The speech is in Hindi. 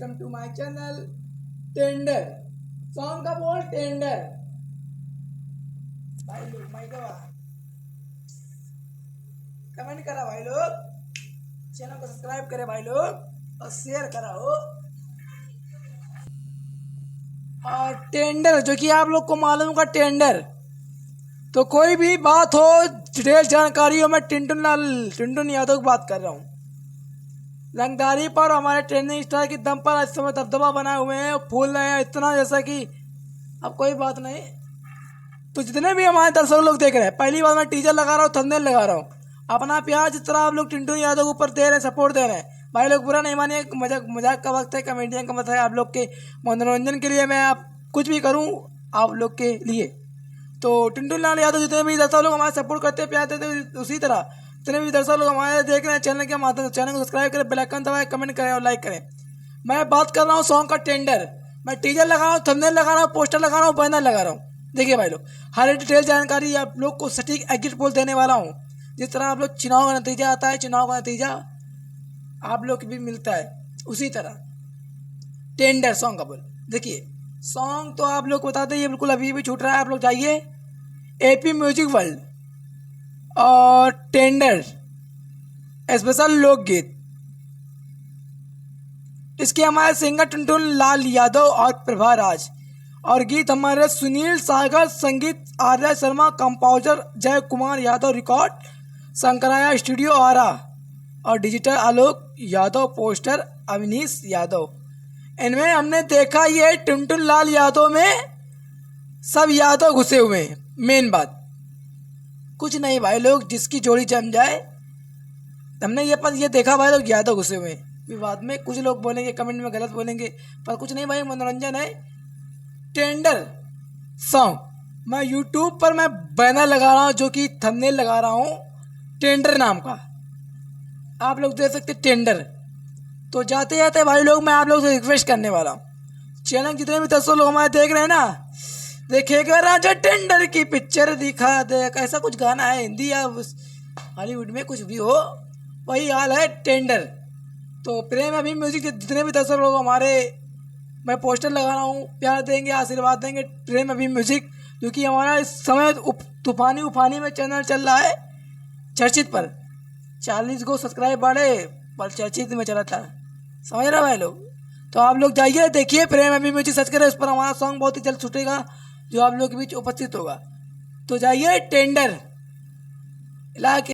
Welcome to my channel. Tender song का बोल टेंडर। भाई लोग माइक कमेंट करा भाई लोग, चैनल को सब्सक्राइब करे भाई लोग और शेयर करा हो। और टेंडर जो कि आप लोग को मालूम होगा टेंडर, तो कोई भी बात हो डिटेल जानकारी हो, मैं टिंटुन यादव की बात कर रहा हूँ। रंगदारी पर हमारे ट्रेंडिंग स्टार की दम पर इस समय दबदबा बनाए हुए हैं, फूल रहे हैं इतना जैसा कि अब कोई बात नहीं। तो जितने भी हमारे दर्शक लोग देख रहे हैं, पहली बार मैं टीजर लगा रहा हूँ, थंबनेल लगा रहा हूँ, अपना प्यार जिस तरह आप लोग टिंटुन यादव के ऊपर दे रहे हैं, सपोर्ट दे रहे हैं भाई लोग, बुरा नहीं मानिए, मजाक का वक्त है, कॉमेडियन का मतलब है, आप लोग के मनोरंजन के लिए मैं आप कुछ भी करूँ आप लोग के लिए। तो टिंटुन लाल यादव जितने भी दर्शक लोग हमारे सपोर्ट करते हैं, प्यार देते हैं, उसी तरह जितने भी दर्शक लोग हमारे देख रहे हैं चैनल के माध्यम से, चैनल को सब्सक्राइब करें, बेल आइकन दबाएं, कमेंट करें और लाइक करें। मैं बात कर रहा हूँ सॉन्ग का टेंडर। मैं टीजर लगा रहा हूँ, थंबनेल लगा रहा हूँ, पोस्टर लगा रहा हूँ, बैनर लगा रहा हूँ। देखिए भाई लोग, हर डिटेल जानकारी आप लोग को सटीक एग्जिट पोल देने वाला हूँ। जिस तरह आप लोग चुनाव का नतीजा आता है, चुनाव का नतीजा आप लोग को भी मिलता है, उसी तरह टेंडर सॉन्ग का बोल। देखिए सॉन्ग तो आप लोग को बता दें, ये बिल्कुल अभी भी छूट रहा है, आप लोग जाइए एपी म्यूजिक वर्ल्ड और टेंडर स्पेशल लोकगीत, इसके हमारे सिंगर टुनटुन लाल यादव और प्रभा राज, और गीत हमारे सुनील सागर, संगीत आर्या शर्मा, कंपोजर जय कुमार यादव, रिकॉर्ड शंकराया स्टूडियो आरा, और डिजिटल आलोक यादव, पोस्टर अवनीश यादव। इनमें हमने देखा ये टुनटुन लाल यादव में सब यादव घुसे हुए हैं। मेन बात कुछ नहीं भाई लोग, जिसकी जोड़ी जम जाए, हमने ये देखा भाई लोग यादव घुसे हुए हैं। बाद में कुछ लोग बोलेंगे, कमेंट में गलत बोलेंगे, पर कुछ नहीं भाई, मनोरंजन है। टेंडर सॉन्ग मैं यूट्यूब पर मैं बैनर लगा रहा हूँ, जो कि थंबनेल लगा रहा हूँ टेंडर नाम का, आप लोग देख सकते टेंडर। तो जाते जाते भाई लोग मैं आप लोग से रिक्वेस्ट करने वाला हूँ, चैनल जितने भी दर्शक लोग हमारे देख रहे हैं ना, देखिएगा राजा टेंडर की पिक्चर दिखा दे, ऐसा कुछ गाना है हिंदी या हॉलीवुड में कुछ भी हो, वही हाल है टेंडर। तो प्रेम अभी म्यूजिक जितने भी दर्शक लोग हमारे, मैं पोस्टर लगा रहा हूँ, प्यार देंगे, आशीर्वाद देंगे प्रेम अभी म्यूजिक, क्योंकि हमारा इस समय तूफानी उफानी में चैनल चल रहा है, चर्चित पर 40 को सब्सक्राइब बढ़े पर चर्चित में चला था, समझ रहे भाई लोग। तो आप लोग जाइए देखिए प्रेम अभी म्यूजिक सर्च करें, उस पर हमारा सॉन्ग बहुत ही जल्द छूटेगा, जो आप लोग के बीच उपस्थित होगा। तो जाइए टेंडर इलाके